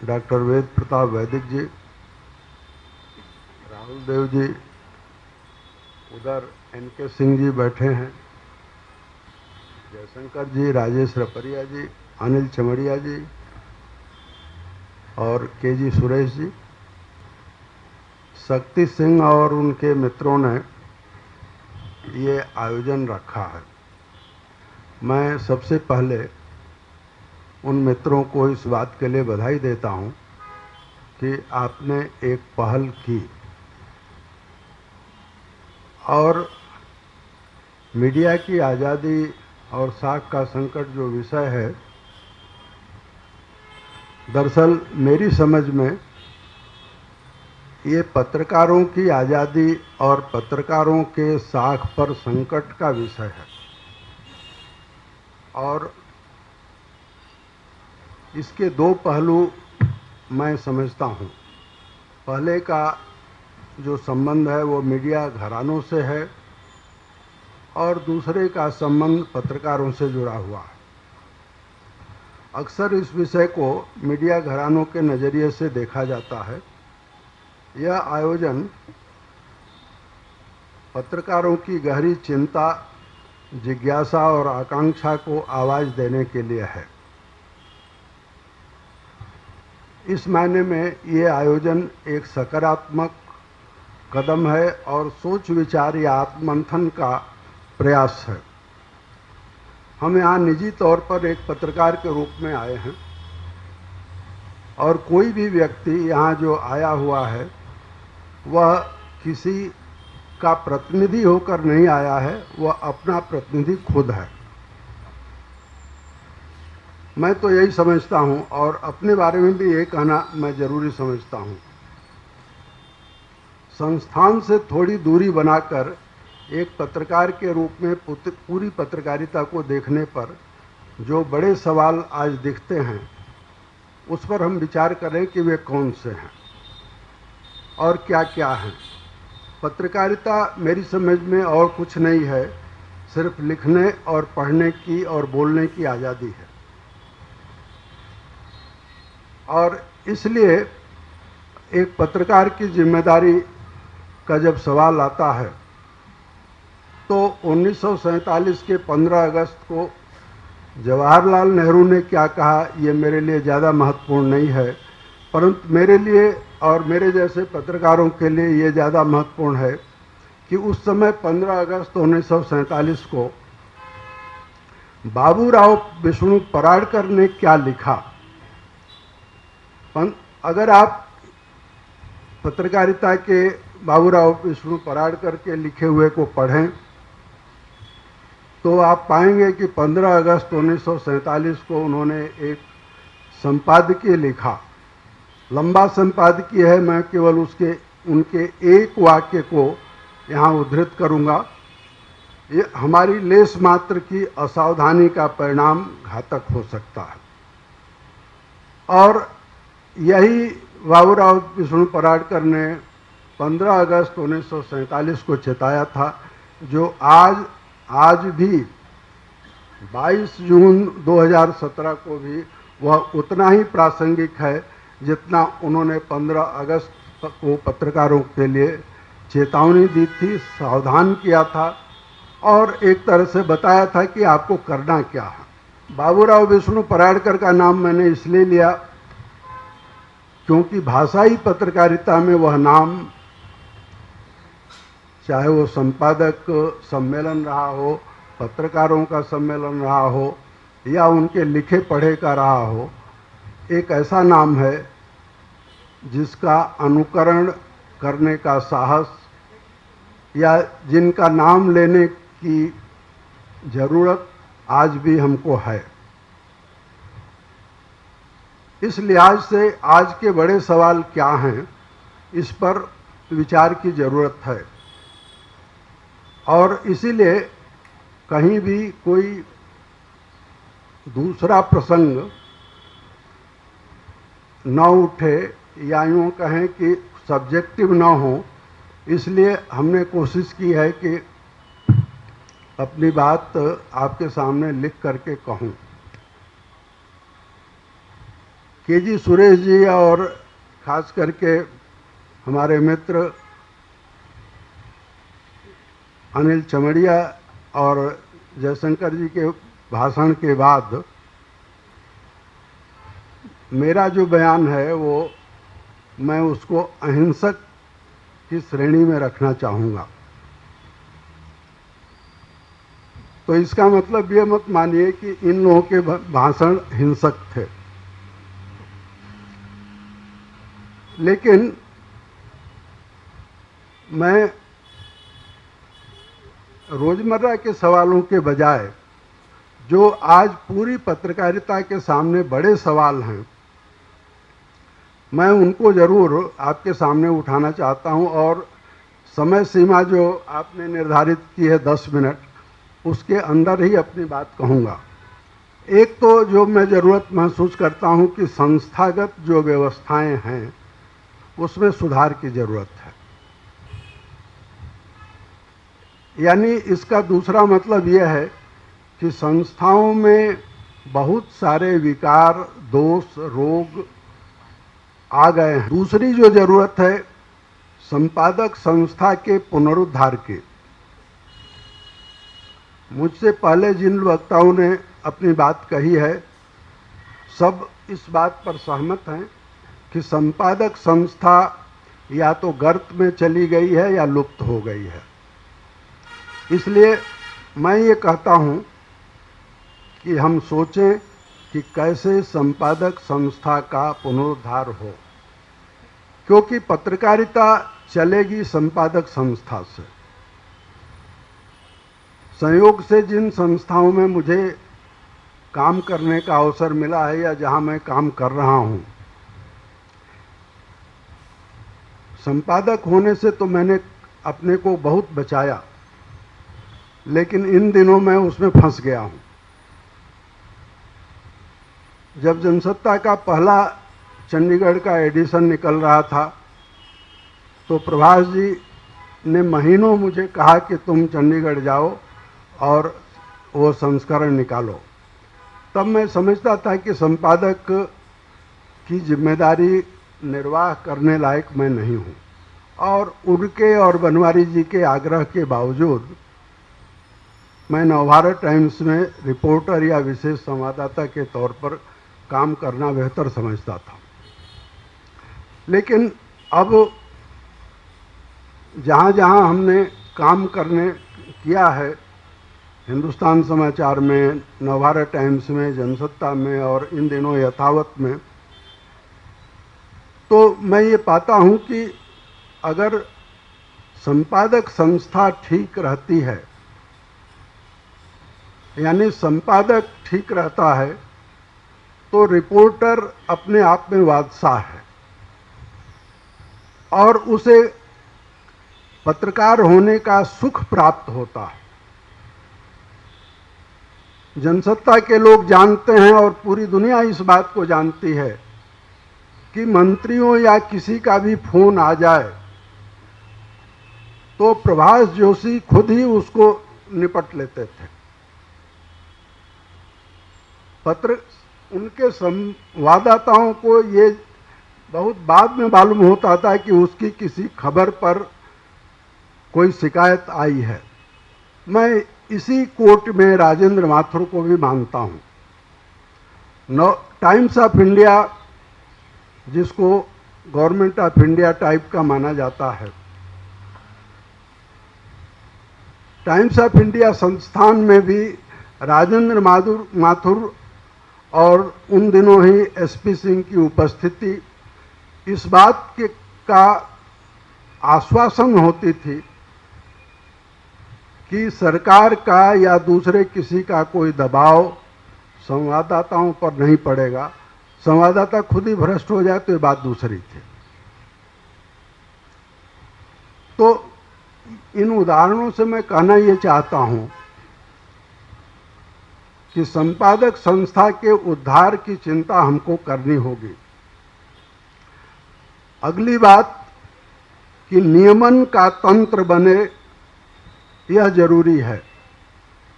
Doctor वेद प्रताप वैदिक जी, राहुल देव जी, उधर N K Singh ji बैठे हैं, जयशंकर जी, राजेश रपरिया जी, अनिल चमड़िया जी और के जी सुरेश जी। शक्ति सिंह और उनके मित्रों ने ये आयोजन रखा है। मैं सबसे पहले उन मित्रों को इस बात के लिए बधाई देता हूं कि आपने एक पहल की और मीडिया की आज़ादी और साख का संकट जो विषय है, दरअसल मेरी समझ में ये पत्रकारों की आज़ादी और पत्रकारों के साख पर संकट का विषय है और इसके दो पहलू मैं समझता हूँ। पहले का जो संबंध है वो मीडिया घरानों से है और दूसरे का संबंध पत्रकारों से जुड़ा हुआ है। अक्सर इस विषय को मीडिया घरानों के नज़रिए से देखा जाता है। यह आयोजन पत्रकारों की गहरी चिंता, जिज्ञासा और आकांक्षा को आवाज़ देने के लिए है। इस मायने में ये आयोजन एक सकारात्मक कदम है और सोच विचार या आत्ममंथन का प्रयास है। हम यहाँ निजी तौर पर एक पत्रकार के रूप में आए हैं और कोई भी व्यक्ति यहाँ जो आया हुआ है वह किसी का प्रतिनिधि होकर नहीं आया है, वह अपना प्रतिनिधि खुद है। मैं तो यही समझता हूँ और अपने बारे में भी ये कहना मैं जरूरी समझता हूँ। संस्थान से थोड़ी दूरी बनाकर एक पत्रकार के रूप में पूरी पत्रकारिता को देखने पर जो बड़े सवाल आज दिखते हैं उस पर हम विचार करें कि वे कौन से हैं और क्या क्या हैं। पत्रकारिता मेरी समझ में और कुछ नहीं है, सिर्फ लिखने और पढ़ने की और बोलने की आज़ादी है। और इसलिए एक पत्रकार की जिम्मेदारी का जब सवाल आता है तो 1947 के 15 अगस्त को जवाहरलाल नेहरू ने क्या कहा ये मेरे लिए ज़्यादा महत्वपूर्ण नहीं है, परंतु मेरे लिए और मेरे जैसे पत्रकारों के लिए ये ज़्यादा महत्वपूर्ण है कि उस समय 15 अगस्त 1947 को बाबूराव विष्णु पराडकर ने क्या लिखा। अगर आप पत्रकारिता के बाबूराव विष्णु पराडकर के लिखे हुए को पढ़ें तो आप पाएंगे कि 15 अगस्त 1947 को उन्होंने एक संपादकीय लिखा। लंबा संपादकीय है, मैं केवल उनके एक वाक्य को यहाँ उद्धृत करूँगा। ये हमारी लेस मात्र की असावधानी का परिणाम घातक हो सकता है। और यही बाबूराव विष्णु पराडकर ने 15 अगस्त 1947 को चेताया था, जो आज भी 22 जून 2017 को भी वह उतना ही प्रासंगिक है जितना उन्होंने 15 अगस्त को पत्रकारों के लिए चेतावनी दी थी, सावधान किया था और एक तरह से बताया था कि आपको करना क्या है। बाबूराव विष्णु पराडकर का नाम मैंने इसलिए लिया क्योंकि भाषाई पत्रकारिता में वह नाम, चाहे वो संपादक सम्मेलन रहा हो, पत्रकारों का सम्मेलन रहा हो या उनके लिखे पढ़े का रहा हो, एक ऐसा नाम है जिसका अनुकरण करने का साहस या जिनका नाम लेने की ज़रूरत आज भी हमको है। इस लिहाज से आज के बड़े सवाल क्या हैं, इस पर विचार की ज़रूरत है और इसीलिए कहीं भी कोई दूसरा प्रसंग न उठे या यूँ कहें कि सब्जेक्टिव न हो, इसलिए हमने कोशिश की है कि अपनी बात आपके सामने लिख करके कहूँ। केजी सुरेश जी और खास करके हमारे मित्र अनिल चमड़िया और जयशंकर जी के भाषण के बाद मेरा जो बयान है वो मैं उसको अहिंसक की श्रेणी में रखना चाहूँगा। तो इसका मतलब ये मत मानिए कि इन लोगों के भाषण हिंसक थे, लेकिन मैं रोजमर्रा के सवालों के बजाय जो आज पूरी पत्रकारिता के सामने बड़े सवाल हैं, मैं उनको ज़रूर आपके सामने उठाना चाहता हूं और समय सीमा जो आपने निर्धारित की है 10 मिनट, उसके अंदर ही अपनी बात कहूँगा। एक तो जो मैं ज़रूरत महसूस करता हूं कि संस्थागत जो व्यवस्थाएं हैं उसमें सुधार की ज़रूरत है। यानी इसका दूसरा मतलब यह है कि संस्थाओं में बहुत सारे विकार, दोष, रोग आ गए हैं। दूसरी जो ज़रूरत है संपादक संस्था के पुनरुद्धार की। मुझसे पहले जिन वक्ताओं ने अपनी बात कही है, सब इस बात पर सहमत हैं कि संपादक संस्था या तो गर्त में चली गई है या लुप्त हो गई है। इसलिए मैं ये कहता हूँ कि हम सोचें कि कैसे संपादक संस्था का पुनरुद्धार हो, क्योंकि पत्रकारिता चलेगी संपादक संस्था से। संयोग से जिन संस्थाओं में मुझे काम करने का अवसर मिला है या जहां मैं काम कर रहा हूं, संपादक होने से तो मैंने अपने को बहुत बचाया, लेकिन इन दिनों मैं उसमें फंस गया हूं। जब जनसत्ता का पहला चंडीगढ़ का एडिशन निकल रहा था तो प्रभास जी ने महीनों मुझे कहा कि तुम चंडीगढ़ जाओ और वो संस्करण निकालो। तब मैं समझता था कि संपादक की जिम्मेदारी निर्वाह करने लायक मैं नहीं हूँ, और उनके और बनवारी जी के आग्रह के बावजूद मैं नवभारत टाइम्स में रिपोर्टर या विशेष संवाददाता के तौर पर काम करना बेहतर समझता था। लेकिन अब जहाँ जहाँ हमने काम करने किया है, हिंदुस्तान समाचार में, नवभारत टाइम्स में, जनसत्ता में और इन दिनों यथावत में, तो मैं ये पाता हूँ कि अगर संपादक संस्था ठीक रहती है, यानी संपादक ठीक रहता है, तो रिपोर्टर अपने आप में बादशाह है और उसे पत्रकार होने का सुख प्राप्त होता है। जनसत्ता के लोग जानते हैं और पूरी दुनिया इस बात को जानती है कि मंत्रियों या किसी का भी फोन आ जाए तो प्रभास जोशी खुद ही उसको निपट लेते थे। उनके संवाददाताओं को ये बहुत बाद में मालूम होता था कि उसकी किसी खबर पर कोई शिकायत आई है। मैं इसी कोर्ट में राजेंद्र माथुर को भी मानता हूँ। टाइम्स ऑफ इंडिया, जिसको गवर्नमेंट ऑफ इंडिया टाइप का माना जाता है, टाइम्स ऑफ इंडिया संस्थान में भी राजेंद्र माथुर और उन दिनों ही एसपी सिंह की उपस्थिति इस बात का आश्वासन होती थी कि सरकार का या दूसरे किसी का कोई दबाव संवाददाताओं पर नहीं पड़ेगा। संवाददाता खुद ही भ्रष्ट हो जाए तो ये बात दूसरी थी। तो इन उदाहरणों से मैं कहना ये चाहता हूं कि संपादक संस्था के उद्धार की चिंता हमको करनी होगी। अगली बात कि नियमन का तंत्र बने, यह जरूरी है।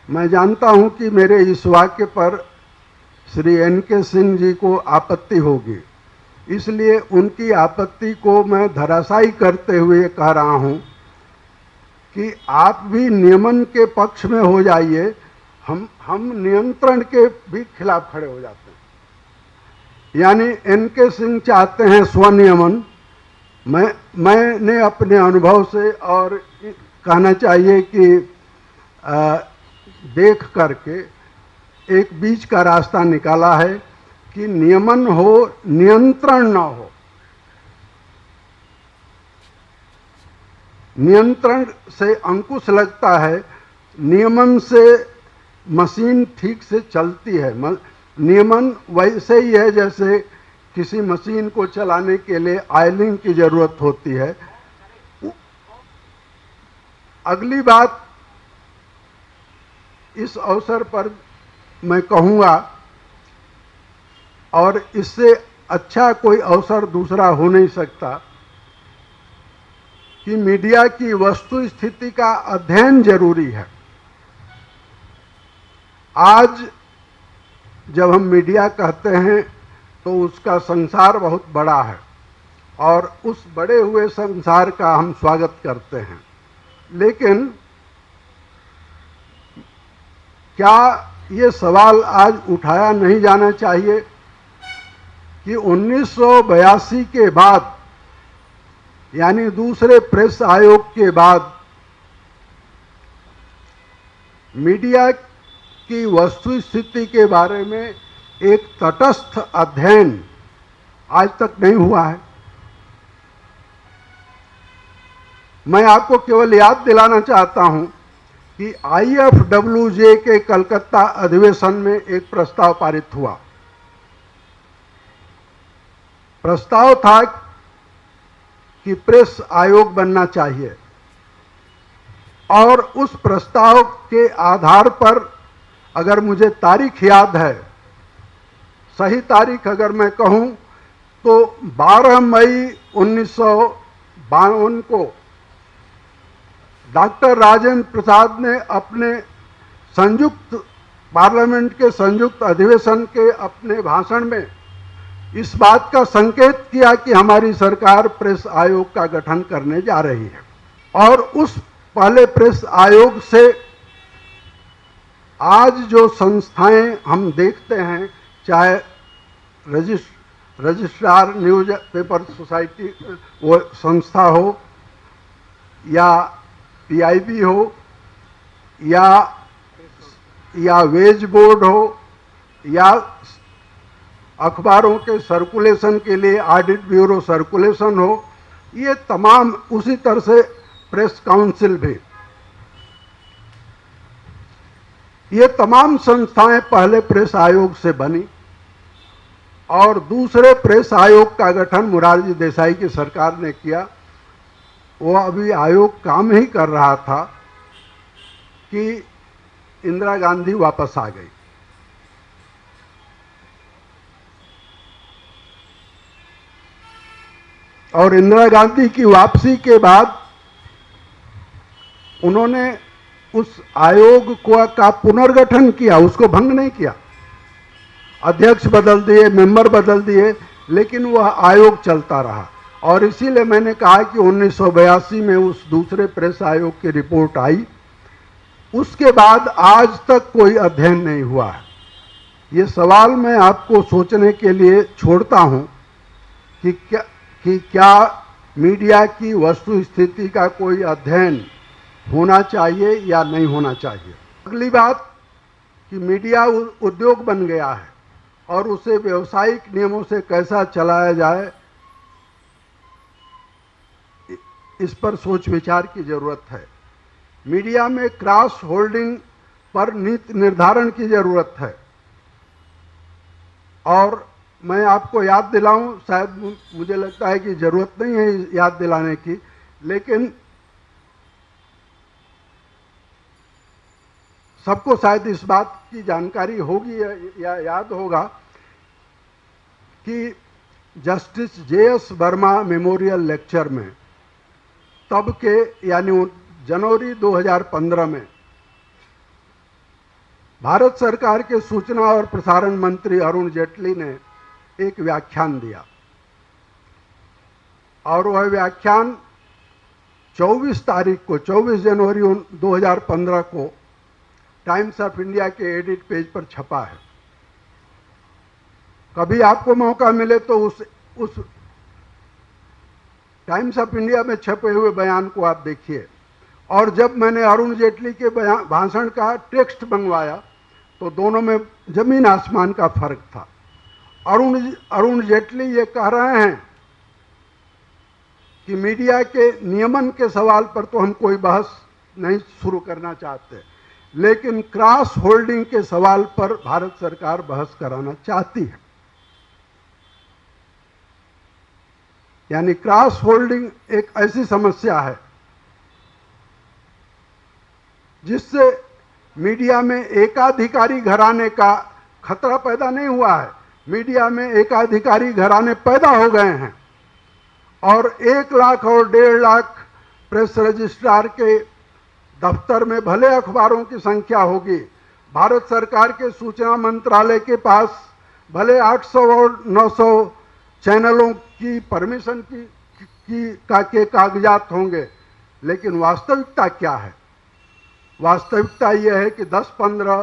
मैं जानता हूं कि मेरे इस वाक्य पर श्री एन.के. सिंह जी को आपत्ति होगी, इसलिए उनकी आपत्ति को मैं धराशायी करते हुए कह रहा हूं कि आप भी नियमन के पक्ष में हो जाइए, हम नियंत्रण के भी खिलाफ खड़े हो जाते हैं। यानी एन.के. सिंह चाहते हैं स्वनियमन, मैंने अपने अनुभव से और कहना चाहिए कि देख करके एक बीच का रास्ता निकाला है कि नियमन हो, नियंत्रण ना हो। नियंत्रण से अंकुश लगता है, नियमन से मशीन ठीक से चलती है। नियमन वैसे ही है जैसे किसी मशीन को चलाने के लिए ऑयलिंग की जरूरत होती है। अगली बात इस अवसर पर मैं कहूँगा, और इससे अच्छा कोई अवसर दूसरा हो नहीं सकता, कि मीडिया की वस्तु स्थिति का अध्ययन जरूरी है। आज जब हम मीडिया कहते हैं तो उसका संसार बहुत बड़ा है और उस बड़े हुए संसार का हम स्वागत करते हैं, लेकिन क्या ये सवाल आज उठाया नहीं जाना चाहिए कि 1982 के बाद, यानी दूसरे प्रेस आयोग के बाद, मीडिया की वस्तु स्थिति के बारे में एक तटस्थ अध्ययन आज तक नहीं हुआ है। मैं आपको केवल याद दिलाना चाहता हूं कि IFWJ के कलकत्ता अधिवेशन में एक प्रस्ताव पारित हुआ। प्रस्ताव था कि प्रेस आयोग बनना चाहिए, और उस प्रस्ताव के आधार पर, अगर मुझे तारीख याद है, सही तारीख अगर मैं कहूं तो 12 मई 1952 को डॉक्टर राजेंद्र प्रसाद ने अपने पार्लियामेंट के संयुक्त अधिवेशन के अपने भाषण में इस बात का संकेत किया कि हमारी सरकार प्रेस आयोग का गठन करने जा रही है। और उस पहले प्रेस आयोग से आज जो संस्थाएं हम देखते हैं, चाहे रजिस्ट्रार न्यूज पेपर सोसाइटी वो संस्था हो, या PIB हो, या वेज बोर्ड हो, या अखबारों के सर्कुलेशन के लिए ऑडिट ब्यूरो सर्कुलेशन हो, ये तमाम, उसी तरह से प्रेस काउंसिल भी, ये तमाम संस्थाएं पहले प्रेस आयोग से बनी, और दूसरे प्रेस आयोग का गठन मोरारजी देसाई की सरकार ने किया। वो अभी आयोग काम ही कर रहा था कि इंदिरा गांधी वापस आ गई। और इंदिरा गांधी की वापसी के बाद उन्होंने उस आयोग का पुनर्गठन किया, उसको भंग नहीं किया। अध्यक्ष बदल दिए, मेंबर बदल दिए, लेकिन वह आयोग चलता रहा। और इसीलिए मैंने कहा कि 1982 में उस दूसरे प्रेस आयोग की रिपोर्ट आई, उसके बाद आज तक कोई अध्ययन नहीं हुआ है। ये सवाल मैं आपको सोचने के लिए छोड़ता हूं कि क्या मीडिया की वस्तु स्थिति का कोई अध्ययन होना चाहिए या नहीं होना चाहिए। अगली बात कि मीडिया उद्योग बन गया है और उसे व्यवसायिक नियमों से कैसा चलाया जाए, इस पर सोच विचार की जरूरत है। मीडिया में क्रॉस होल्डिंग पर नीति निर्धारण की जरूरत है। और मैं आपको याद दिलाऊं, शायद मुझे लगता है कि जरूरत नहीं है याद दिलाने की, लेकिन सबको शायद इस बात की जानकारी होगी या याद होगा कि justice JS Verma memorial lecture में तब के, यानी जनवरी 2015 में भारत सरकार के सूचना और प्रसारण मंत्री अरुण जेटली ने एक व्याख्यान दिया और वह व्याख्यान 24 तारीख को 24 जनवरी 2015 को टाइम्स ऑफ इंडिया के एडिट पेज पर छपा है। कभी आपको मौका मिले तो उस टाइम्स ऑफ इंडिया में छपे हुए बयान को आप देखिए। और जब मैंने अरुण जेटली के भाषण का टेक्स्ट मंगवाया तो दोनों में जमीन आसमान का फर्क था। अरुण जेटली ये कह रहे हैं कि मीडिया के नियमन के सवाल पर तो हम कोई बहस नहीं शुरू करना चाहते, लेकिन क्रॉस होल्डिंग के सवाल पर भारत सरकार बहस कराना चाहती है। यानी क्रॉस होल्डिंग एक ऐसी समस्या है जिससे मीडिया में एकाधिकारी घराने का खतरा पैदा नहीं हुआ है। मीडिया में एकाधिकारी घराने पैदा हो गए हैं और 1 लाख और 1.5 लाख प्रेस रजिस्ट्रार के दफ्तर में भले अखबारों की संख्या होगी, भारत सरकार के सूचना मंत्रालय के पास भले 800 और 900 चैनलों की परमिशन के कागजात होंगे, लेकिन वास्तविकता क्या है? वास्तविकता यह है कि 10-15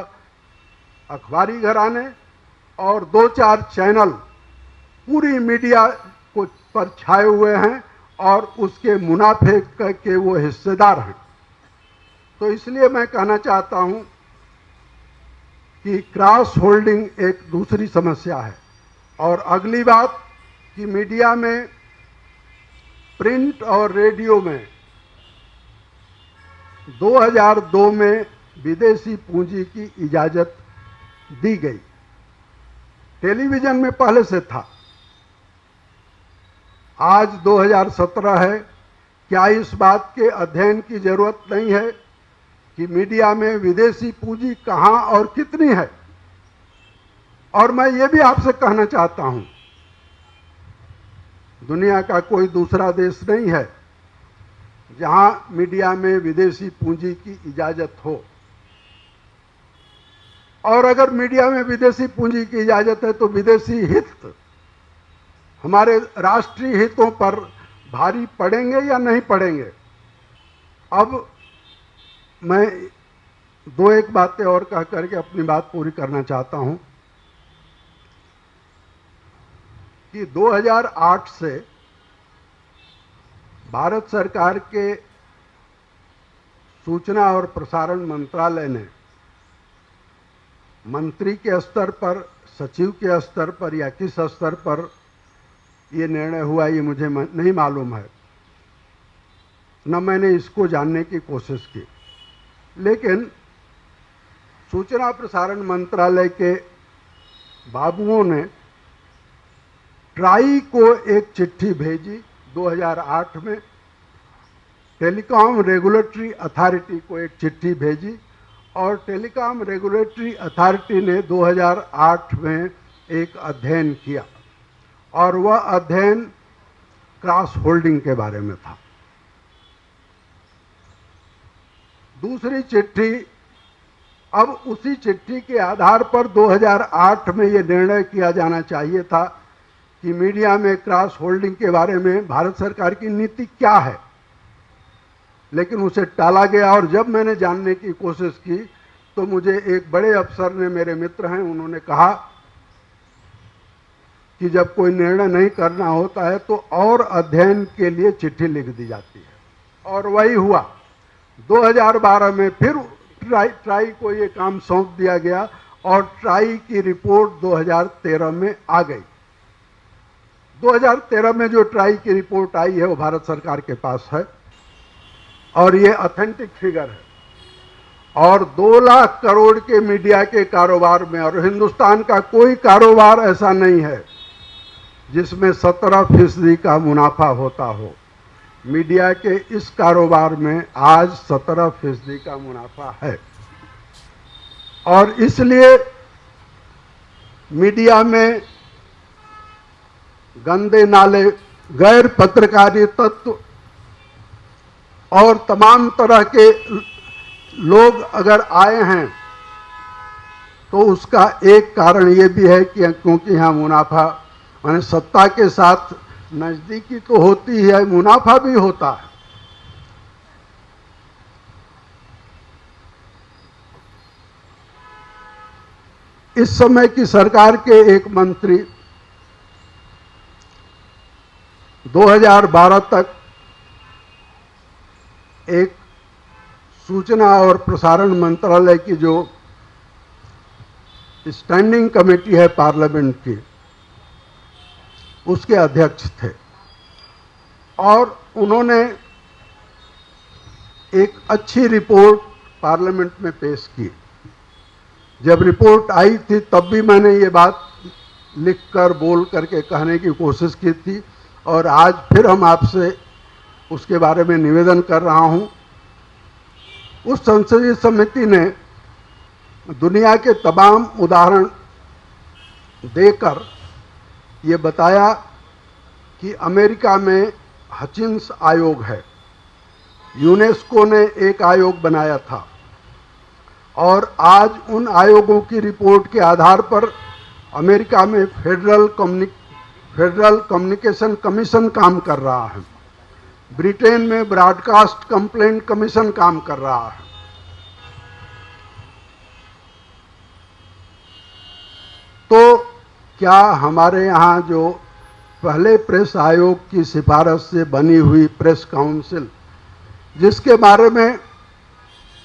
अखबारी घराने और 2-4 चैनल पूरी मीडिया को पर छाए हुए हैं और उसके मुनाफे के वो हिस्सेदार हैं। तो इसलिए मैं कहना चाहता हूं कि क्रॉस होल्डिंग एक दूसरी समस्या है। और अगली बात कि मीडिया में प्रिंट और रेडियो में 2002 में विदेशी पूंजी की इजाजत दी गई। टेलीविजन में पहले से था। आज 2017 है। क्या इस बात के अध्ययन की जरूरत नहीं है कि मीडिया में विदेशी पूंजी कहां और कितनी है? और मैं ये भी आपसे कहना चाहता हूं, दुनिया का कोई दूसरा देश नहीं है जहां मीडिया में विदेशी पूंजी की इजाजत हो। और अगर मीडिया में विदेशी पूंजी की इजाजत है तो विदेशी हित हमारे राष्ट्रीय हितों पर भारी पड़ेंगे या नहीं पड़ेंगे? अब मैं 2-1 बातें और कह करके अपनी बात पूरी करना चाहता हूं कि 2008 से भारत सरकार के सूचना और प्रसारण मंत्रालय ने मंत्री के स्तर पर, सचिव के स्तर पर या किस स्तर पर ये निर्णय हुआ ये मुझे नहीं मालूम है, न मैंने इसको जानने की कोशिश की। लेकिन सूचना प्रसारण मंत्रालय के बाबुओं ने ट्राई को एक चिट्ठी भेजी 2008 में, टेलीकॉम रेगुलेटरी अथॉरिटी को एक चिट्ठी भेजी और टेलीकॉम रेगुलेटरी अथॉरिटी ने 2008 में एक अध्ययन किया और वह अध्ययन क्रॉस होल्डिंग के बारे में था। दूसरी चिट्ठी, अब उसी चिट्ठी के आधार पर 2008 में यह निर्णय किया जाना चाहिए था कि मीडिया में क्रॉस होल्डिंग के बारे में भारत सरकार की नीति क्या है, लेकिन उसे टाला गया। और जब मैंने जानने की कोशिश की तो मुझे एक बड़े अफसर ने, मेरे मित्र हैं, उन्होंने कहा कि जब कोई निर्णय नहीं करना होता है तो और अध्ययन के लिए चिट्ठी लिख दी जाती है। और वही हुआ। 2012 में फिर ट्राई को ये काम सौंप दिया गया और ट्राई की रिपोर्ट 2013 में आ गई। 2013 में जो ट्राई की रिपोर्ट आई है वो भारत सरकार के पास है और ये ऑथेंटिक फिगर है। और 2 लाख करोड़ के मीडिया के कारोबार में, और हिंदुस्तान का कोई कारोबार ऐसा नहीं है जिसमें 17% का मुनाफा होता हो, मीडिया के इस कारोबार में आज 17% का मुनाफा है। और इसलिए मीडिया में गंदे नाले, गैर पत्रकारी तत्व और तमाम तरह के लोग अगर आए हैं तो उसका एक कारण ये भी है कि क्योंकि यहाँ मुनाफा माने सत्ता के साथ नजदीकी तो होती है, मुनाफा भी होता है। इस समय की सरकार के एक मंत्री 2012 तक एक सूचना और प्रसारण मंत्रालय की जो स्टैंडिंग कमेटी है पार्लियामेंट की, उसके अध्यक्ष थे और उन्होंने एक अच्छी रिपोर्ट पार्लियामेंट में पेश की। जब रिपोर्ट आई थी तब भी मैंने ये बात लिखकर बोल करके कहने की कोशिश की थी और आज फिर हम आपसे उसके बारे में निवेदन कर रहा हूं। उस संसदीय समिति ने दुनिया के तमाम उदाहरण देकर ये बताया कि अमेरिका में हचिंस आयोग है, यूनेस्को ने एक आयोग बनाया था और आज उन आयोगों की रिपोर्ट के आधार पर अमेरिका में फेडरल कम्युनिकेशन कमीशन काम कर रहा है, ब्रिटेन में ब्रॉडकास्ट कंप्लेंट कमीशन काम कर रहा है। तो क्या हमारे यहाँ जो पहले प्रेस आयोग की सिफारिश से बनी हुई प्रेस काउंसिल, जिसके बारे में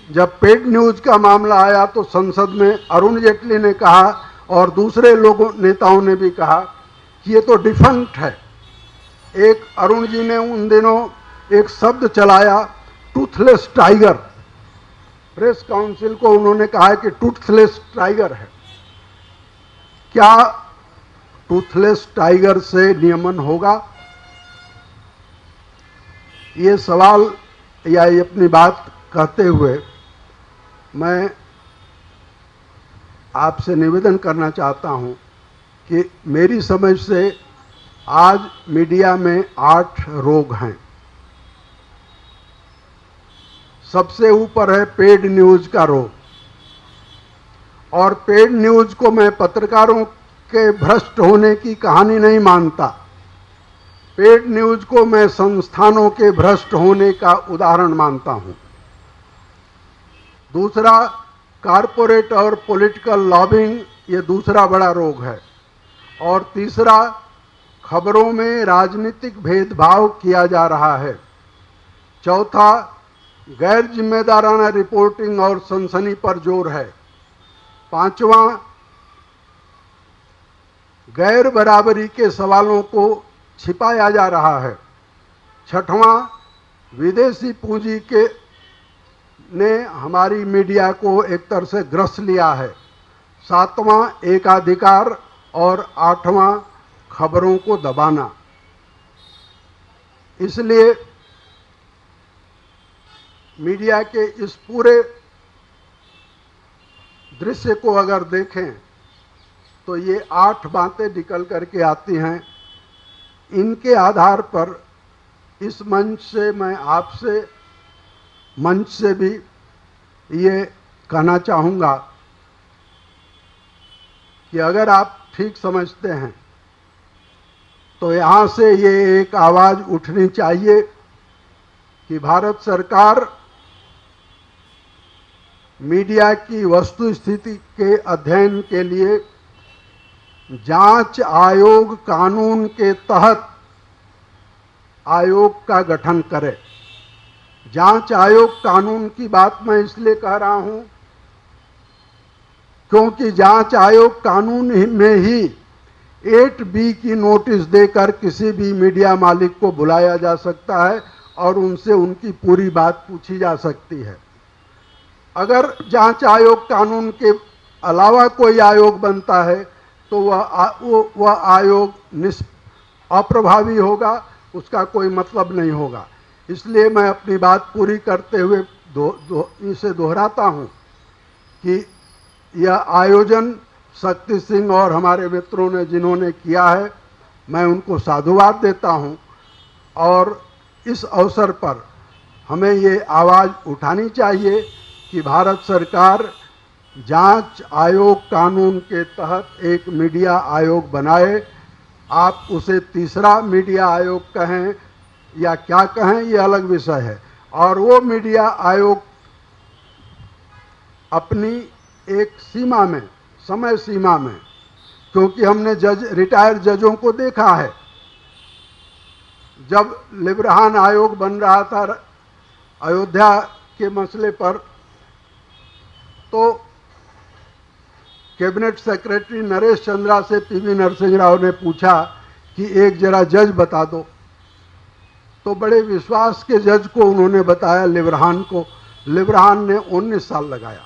जब पेड न्यूज का मामला आया तो संसद में अरुण जेटली ने कहा और दूसरे लोगों नेताओं ने भी कहा कि ये तो डिफंक्ट है। एक अरुण जी ने उन दिनों एक शब्द चलाया, टूथलेस टाइगर। प्रेस काउंसिल को उन्होंने कहा कि टूथलेस टाइगर है। क्या टूथलेस टाइगर से नियमन होगा? ये सवाल या ये अपनी बात कहते हुए मैं आपसे निवेदन करना चाहता हूं कि मेरी समझ से आज मीडिया में 8 रोग हैं। सबसे ऊपर है पेड न्यूज का रोग, और पेड न्यूज को मैं पत्रकारों के भ्रष्ट होने की कहानी नहीं मानता। पेड न्यूज को मैं संस्थानों के भ्रष्ट होने का उदाहरण मानता हूं। दूसरा, कारपोरेट और पॉलिटिकल लॉबिंग, ये दूसरा बड़ा रोग है। और तीसरा, खबरों में राजनीतिक भेदभाव किया जा रहा है। चौथा, गैर जिम्मेदाराना रिपोर्टिंग और सनसनी पर जोर है। पांचवां, गैर बराबरी के सवालों को छिपाया जा रहा है। छठवां, विदेशी पूंजी के ने हमारी मीडिया को एक तरह से ग्रस लिया है। सातवां, एकाधिकार, और आठवां, खबरों को दबाना। इसलिए मीडिया के इस पूरे दृश्य को अगर देखें तो ये 8 बातें निकल करके आती हैं। इनके आधार पर इस मंच से मैं आपसे, मंच से भी ये कहना चाहूँगा कि अगर आप ठीक समझते हैं तो यहाँ से ये एक आवाज़ उठनी चाहिए कि भारत सरकार मीडिया की वस्तुस्थिति के अध्ययन के लिए जांच आयोग कानून के तहत आयोग का गठन करे। जांच आयोग कानून की बात मैं इसलिए कह रहा हूं क्योंकि जांच आयोग कानून में ही 8B की नोटिस देकर किसी भी मीडिया मालिक को बुलाया जा सकता है और उनसे उनकी पूरी बात पूछी जा सकती है। अगर जांच आयोग कानून के अलावा कोई आयोग बनता है तो वह आयोग अप्रभावी होगा, उसका कोई मतलब नहीं होगा। इसलिए मैं अपनी बात पूरी करते हुए इसे दोहराता हूं कि यह आयोजन शक्ति सिंह और हमारे मित्रों ने जिन्होंने किया है, मैं उनको साधुवाद देता हूं। और इस अवसर पर हमें ये आवाज़ उठानी चाहिए कि भारत सरकार जांच आयोग कानून के तहत एक मीडिया आयोग बनाए। आप उसे तीसरा मीडिया आयोग कहें या क्या कहें, ये अलग विषय है। और वो मीडिया आयोग अपनी एक सीमा में, समय सीमा में, क्योंकि हमने रिटायर्ड जजों को देखा है, जब लिब्राहन आयोग बन रहा था अयोध्या के मसले पर, तो कैबिनेट सेक्रेटरी नरेश चंद्रा से पीवी नरसिंह राव ने पूछा कि एक जरा जज बता दो, तो बड़े विश्वास के जज को उन्होंने बताया, लिब्राहन को। लिब्राहन ने 19 साल लगाया।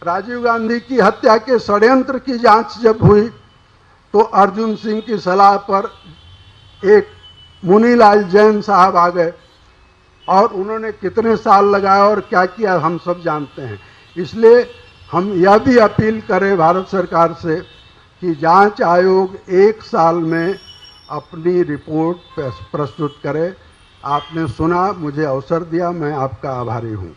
राजीव गांधी की हत्या के षड्यंत्र की जांच जब हुई तो अर्जुन सिंह की सलाह पर एक मुनीलाल जैन साहब आ गए और उन्होंने कितने साल लगाए और क्या किया हम सब जानते हैं। इसलिए हम यह भी अपील करें भारत सरकार से कि जांच आयोग 1 साल में अपनी रिपोर्ट प्रस्तुत करे। आपने सुना, मुझे अवसर दिया, मैं आपका आभारी हूँ।